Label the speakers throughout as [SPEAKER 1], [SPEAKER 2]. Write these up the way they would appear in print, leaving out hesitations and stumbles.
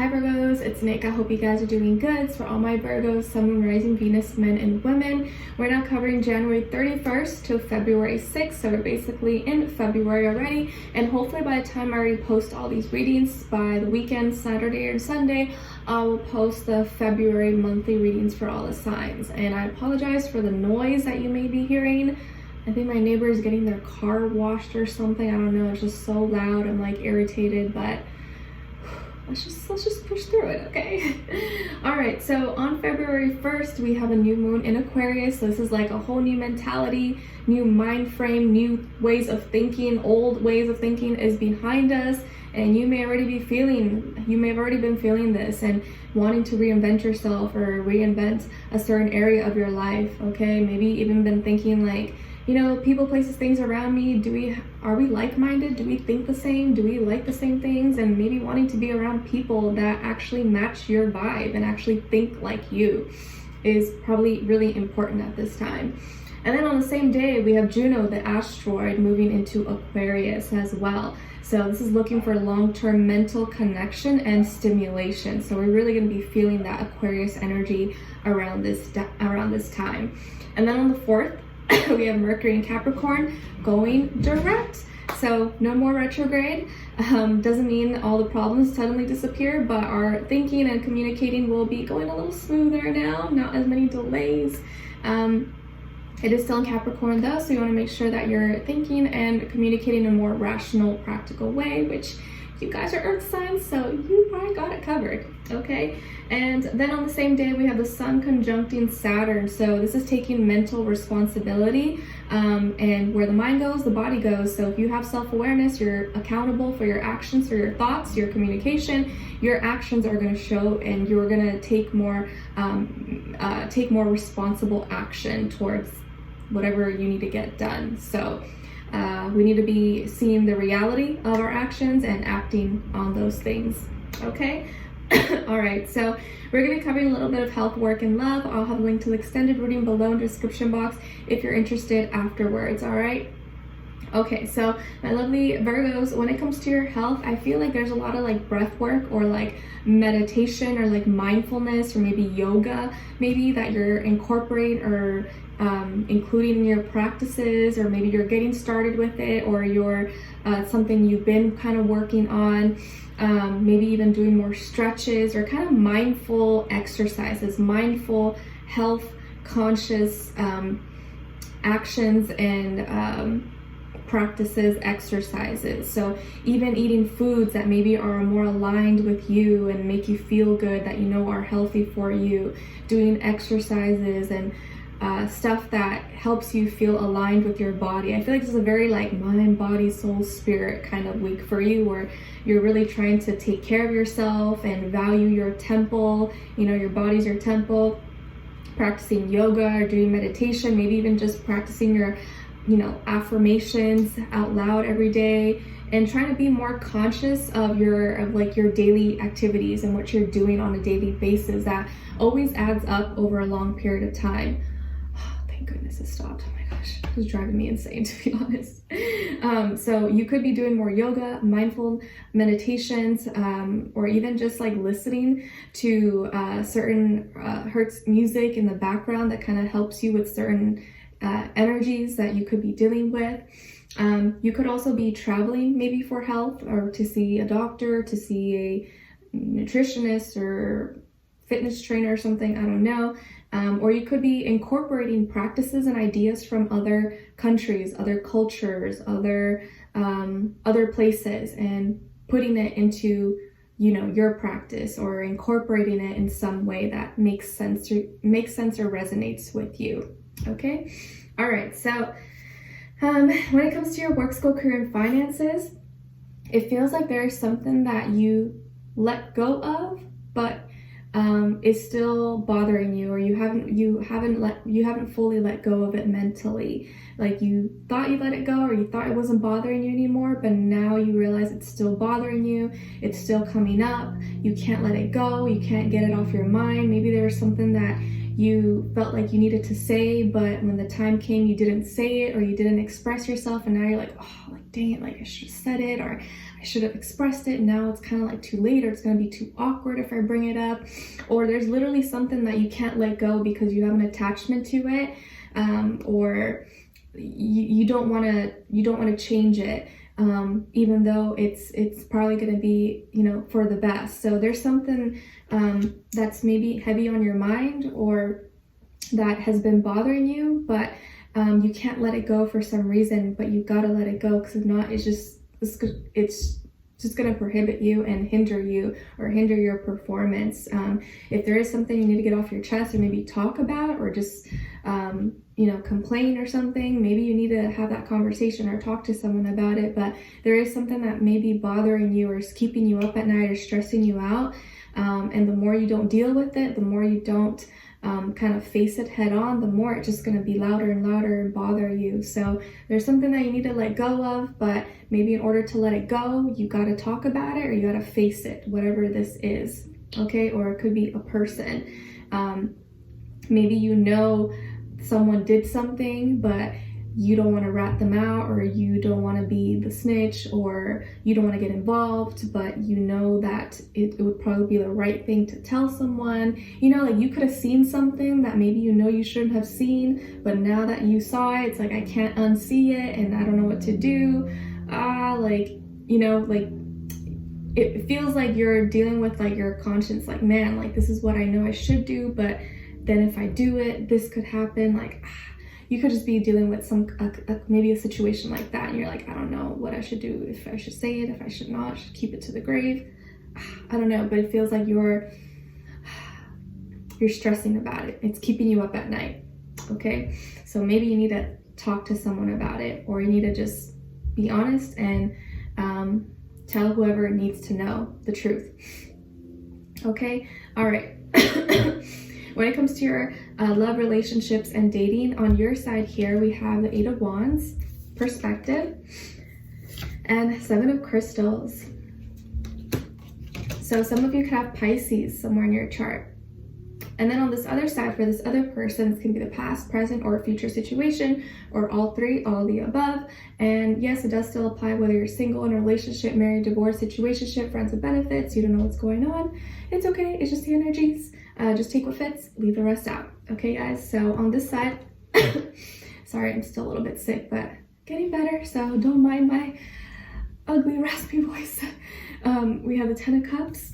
[SPEAKER 1] Hi Virgos, it's Nick. I hope you guys are doing good. So for all my Virgos, Sun, Moon, Rising, Venus, men and women, we're now covering January 31st to February 6th. So we're basically in February already. And hopefully by the time I already post all these readings by the weekend, Saturday or Sunday, I will post the February monthly readings for all the signs. And I apologize for the noise that you may be hearing. I think my neighbor is getting their car washed or something. I don't know. It's just so loud. I'm like irritated, but let's just push through it, okay? All right, so on February 1st, we have a new moon in Aquarius. So this is like a whole new mentality, new mind frame, new ways of thinking. Old ways of thinking is behind us, and you may have already been feeling this and wanting to reinvent yourself or reinvent a certain area of your life, okay? Maybe even been thinking like, you know, people, places, things around me, are we like-minded? Do we think the same? Do we like the same things? And maybe wanting to be around people that actually match your vibe and actually think like you is probably really important at this time. And then on the same day, we have Juno, the asteroid, moving into Aquarius as well. So this is looking for long-term mental connection and stimulation. So we're really going to be feeling that Aquarius energy around this time. And then on the 4th, we have Mercury in Capricorn going direct. So no more retrograde. Doesn't mean all the problems suddenly disappear, but our thinking and communicating will be going a little smoother now, not as many delays. It is still in Capricorn though, so you want to make sure that you're thinking and communicating in a more rational, practical way, which you guys are earth signs, so you probably got it covered, okay? And then on the same day, we have the Sun conjuncting Saturn. So this is taking mental responsibility, and where the mind goes, the body goes. So if you have self-awareness, you're accountable for your actions, for your thoughts, your communication, your actions are going to show, and you're going to take more responsible action towards whatever you need to get done. So we need to be seeing the reality of our actions and acting on those things, okay? All right, so we're going to be covering a little bit of health, work, and love. I'll have a link to the extended reading below in the description box if you're interested afterwards, all right? Okay, so my lovely Virgos, when it comes to your health, I feel like there's a lot of like breath work or like meditation or like mindfulness or maybe yoga, maybe that you're incorporating or including in your practices, or maybe you're getting started with it, or you're something you've been kind of working on. Maybe even doing more stretches or kind of mindful exercises, mindful health conscious actions and practices, exercises. So even eating foods that maybe are more aligned with you and make you feel good, that you know are healthy for you, doing exercises and stuff that helps you feel aligned with your body. I feel like this is a very like mind, body, soul, spirit kind of week for you, where you're really trying to take care of yourself and value your temple. You know, your body's your temple. Practicing yoga or doing meditation, maybe even just practicing your, you know, affirmations out loud every day, and trying to be more conscious of your daily activities and what you're doing on a daily basis. That always adds up over a long period of time. Goodness, it stopped. Oh my gosh, it was driving me insane, to be honest. So you could be doing more yoga, mindful meditations, or even just like listening to certain Hertz music in the background that kind of helps you with certain energies that you could be dealing with. You could also be traveling maybe for health, or to see a doctor, to see a nutritionist or fitness trainer or something, I don't know. Or you could be incorporating practices and ideas from other countries, other cultures, other places, and putting it into, you know, your practice, or incorporating it in some way that makes sense or resonates with you. Okay. All right. So when it comes to your work, school, career, and finances, it feels like there is something that you let go of, but is still bothering you, or you haven't fully let go of it mentally. Like you thought you let it go, or you thought it wasn't bothering you anymore, but now you realize it's still bothering you. It's still coming up. You can't let it go. You can't get it off your mind. Maybe there was something that you felt like you needed to say, but when the time came, you didn't say it, or you didn't express yourself, and now you're like, oh, like dang it, like I should have said it, or I should have expressed it. Now it's kind of like too late, or it's going to be too awkward if I bring it up. Or there's literally something that you can't let go because you have an attachment to it, or you don't want to change it, even though it's probably going to be, you know, for the best. So there's something that's maybe heavy on your mind, or that has been bothering you, but you can't let it go for some reason. But you gotta let it go, because if not, it's just going to prohibit you and hinder you, or hinder your performance. If there is something you need to get off your chest, or maybe talk about, or just you know, complain or something, maybe you need to have that conversation or talk to someone about it. But there is something that may be bothering you, or is keeping you up at night, or stressing you out, and the more you don't deal with it, the more you don't kind of face it head on, the more it's just going to be louder and louder and bother you. So there's something that you need to let go of, but maybe in order to let it go, you got to talk about it, or you got to face it, whatever this is, okay? Or it could be a person. Maybe you know someone did something, but you don't want to rat them out, or you don't want to be the snitch, or you don't want to get involved, but you know that it would probably be the right thing to tell someone. You know, like you could have seen something that maybe you know you shouldn't have seen, but now that you saw it, it's like, I can't unsee it, and I don't know what to do. Like, you know, like it feels like you're dealing with like your conscience, like, man, like this is what I know I should do, but then if I do it, this could happen. Like, you could just be dealing with maybe a situation like that, and you're like, I don't know what I should do, if I should say it, if I should not, should keep it to the grave. I don't know, but it feels like you're stressing about it. It's keeping you up at night, okay? So maybe you need to talk to someone about it, or you need to just be honest and tell whoever needs to know the truth, okay? All right. When it comes to your love, relationships, and dating, on your side here, we have the 8 of Wands, perspective, and 7 of Crystals. So some of you could have Pisces somewhere in your chart. And then on this other side, for this other person, this can be the past, present, or future situation, or all three, all the above. And yes, it does still apply whether you're single, in a relationship, married, divorced, situationship, friends with benefits, you don't know what's going on. It's okay, it's just the energies. Just take what fits, leave the rest out. Okay, guys? So on this side, sorry, I'm still a little bit sick, but getting better, so don't mind my ugly, raspy voice. We have the 10 of Cups,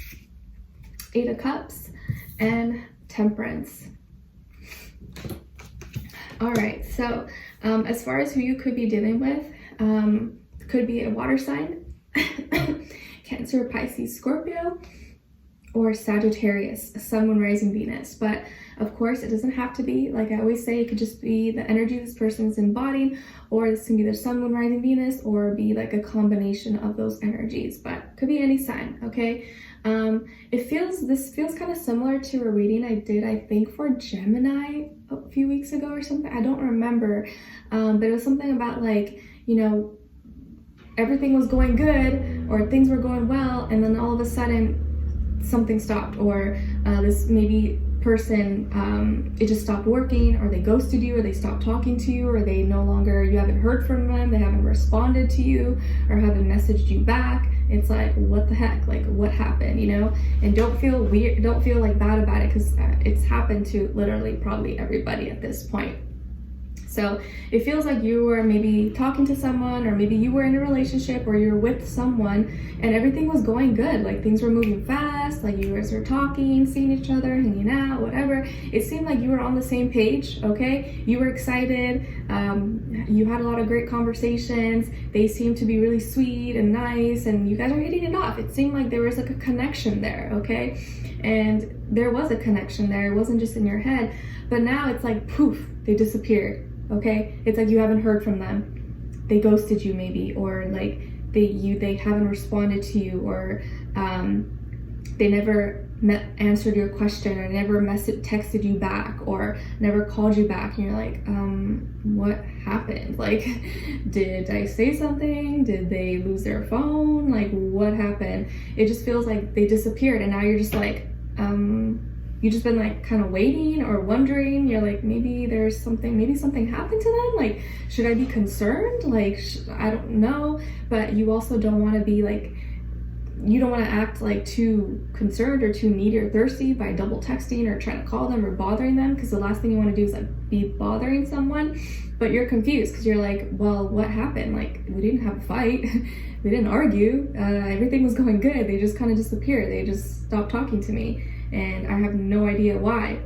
[SPEAKER 1] 8 of Cups, and Temperance. All right, so as far as who you could be dealing with, could be a water sign, Cancer, Pisces, Scorpio, or Sagittarius, Sun, Moon, Rising, Venus. But of course, it doesn't have to be. Like I always say, it could just be the energy this person's embodying, or this can be their Sun, Moon, Rising, Venus, or be like a combination of those energies, but could be any sign, okay? This feels kind of similar to a reading I did, I think, for Gemini a few weeks ago or something. I don't remember, but it was something about like, you know, everything was going good, or things were going well, and then all of a sudden something stopped, or this maybe person, it just stopped working, or they ghosted you, or they stopped talking to you, or they no longer, you haven't heard from them, they haven't responded to you, or haven't messaged you back. It's like, what the heck, like what happened, you know? And don't feel weird, don't feel like bad about it, because it's happened to literally probably everybody at this point. So it feels like you were maybe talking to someone, or maybe you were in a relationship, or you were with someone and everything was going good. Like things were moving fast, like you guys were talking, seeing each other, hanging out, whatever. It seemed like you were on the same page, okay? You were excited. You had a lot of great conversations. They seemed to be really sweet and nice, and you guys are hitting it off. It seemed like there was like a connection there, okay? And there was a connection there. It wasn't just in your head. But now it's like, poof, they disappeared. Okay, it's like you haven't heard from them. They ghosted you maybe, or like they haven't responded to you, or they never answered your question, or never texted you back, or never called you back. And you're like, what happened? Like, did I say something? Did they lose their phone? Like, what happened? It just feels like they disappeared, and now you're just like, you've just been like kind of waiting or wondering. You're like, maybe something happened to them. Like, should I be concerned? Like, I don't know. But you also don't want to be like you don't want to act like too concerned or too needy or thirsty by double texting or trying to call them or bothering them, because the last thing you want to do is like be bothering someone. But you're confused because you're like, well, what happened? Like, we didn't have a fight. We didn't argue. Everything was going good. They just kind of disappeared. They just stopped talking to me, and I have no idea why.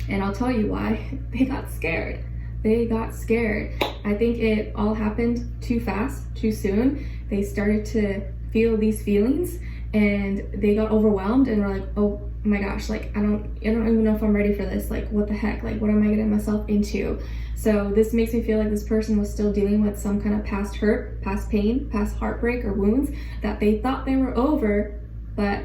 [SPEAKER 1] And I'll tell you why. They got scared. They got scared. I think it all happened too fast, too soon. They started to feel these feelings and they got overwhelmed and were like, oh my gosh, like I don't even know if I'm ready for this. Like, what the heck? Like, what am I getting myself into? So this makes me feel like this person was still dealing with some kind of past hurt, past pain, past heartbreak or wounds that they thought they were over, but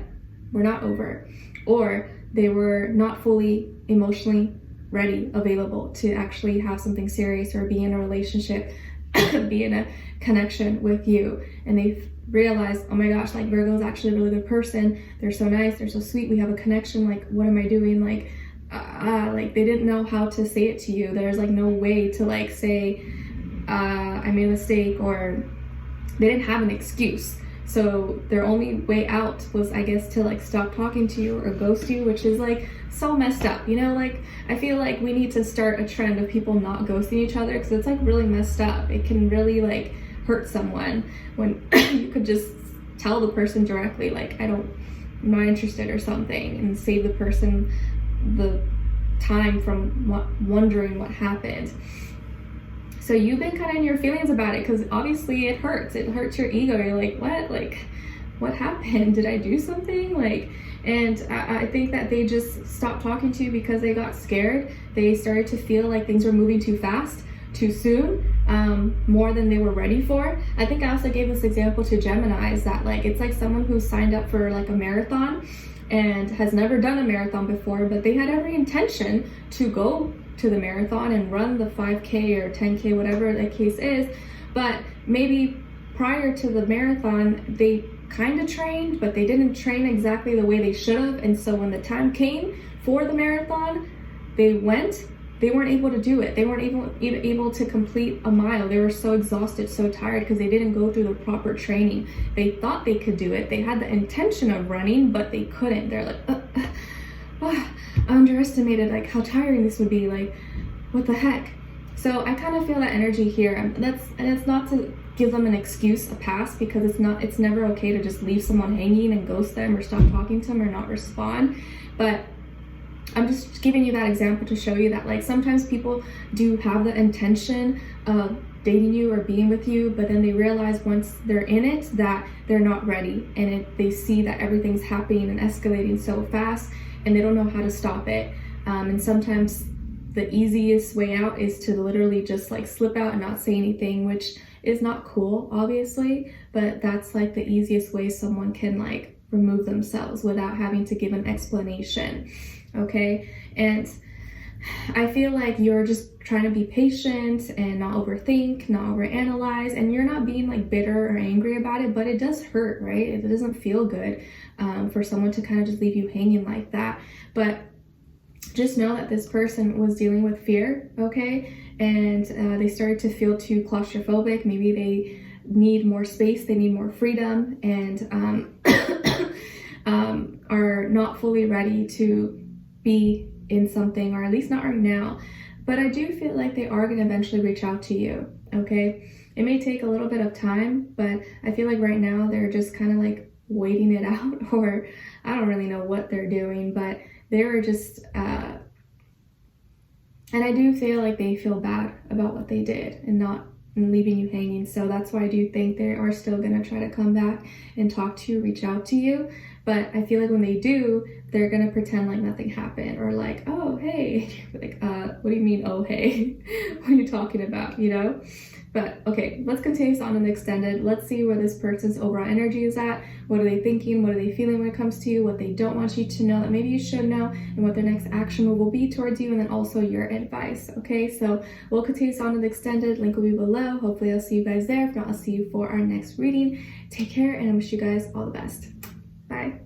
[SPEAKER 1] were not over. Or they were not fully emotionally ready, available to actually have something serious or be in a relationship, be in a connection with you. And they realized, oh my gosh, like Virgo is actually a really good person. They're so nice, they're so sweet, we have a connection. Like, what am I doing? Like they didn't know how to say it to you. There's like no way to like say, I made a mistake, or they didn't have an excuse. So their only way out was, I guess, to like stop talking to you or ghost you, which is like so messed up, you know? Like, I feel like we need to start a trend of people not ghosting each other, because it's like really messed up. It can really like hurt someone when you could just tell the person directly, like, I'm not interested or something, and save the person the time from wondering what happened. So you've been kind of in your feelings about it, because obviously it hurts. It hurts your ego. You're like, what? Like, what happened? Did I do something? Like, and I think that they just stopped talking to you because they got scared. They started to feel like things were moving too fast, too soon, more than they were ready for. I think I also gave this example to Geminis, that like, it's like someone who signed up for like a marathon and has never done a marathon before, but they had every intention to go to the marathon and run the 5K or 10K, whatever the case is. But maybe prior to the marathon, they kind of trained, but they didn't train exactly the way they should have. And so when the time came for the marathon, they weren't able to do it. They weren't able to complete a mile. They were so exhausted, so tired, because they didn't go through the proper training. They thought they could do it. They had the intention of running, but they couldn't. They're like, I underestimated like how tiring this would be. Like, what the heck? So I kind of feel that energy here. And it's not to give them an excuse, a pass, because it's never okay to just leave someone hanging and ghost them or stop talking to them or not respond. But I'm just giving you that example to show you that like sometimes people do have the intention of dating you or being with you, but then they realize once they're in it that they're not ready, and they see that everything's happening and escalating so fast, and they don't know how to stop it. And sometimes the easiest way out is to literally just like slip out and not say anything, which is not cool, obviously, but that's like the easiest way someone can like remove themselves without having to give an explanation. Okay, and I feel like you're just trying to be patient and not overthink, not overanalyze, and you're not being like bitter or angry about it, but it does hurt, right? It doesn't feel good for someone to kind of just leave you hanging like that. But just know that this person was dealing with fear, okay? And they started to feel too claustrophobic. Maybe they need more space, they need more freedom, and are not fully ready to be in something, or at least not right now. But I do feel like they are going to eventually reach out to you, okay? It may take a little bit of time, but I feel like right now they're just kind of like waiting it out, or I don't really know what they're doing, but they're just, and I do feel like they feel bad about what they did and leaving you hanging. So that's why I do think they are still going to try to come back and talk to you, reach out to you. But I feel like when they do, they're going to pretend like nothing happened, or like, oh, hey, like, what do you mean, oh, hey? What are you talking about, you know? But okay, let's continue this on in the extended. Let's see where this person's overall energy is at. What are they thinking? What are they feeling when it comes to you? What they don't want you to know that maybe you should know, and what their next action move will be towards you, and then also your advice, okay? So we'll continue this on in the extended. Link will be below. Hopefully I'll see you guys there. If not, I'll see you for our next reading. Take care, and I wish you guys all the best. Bye.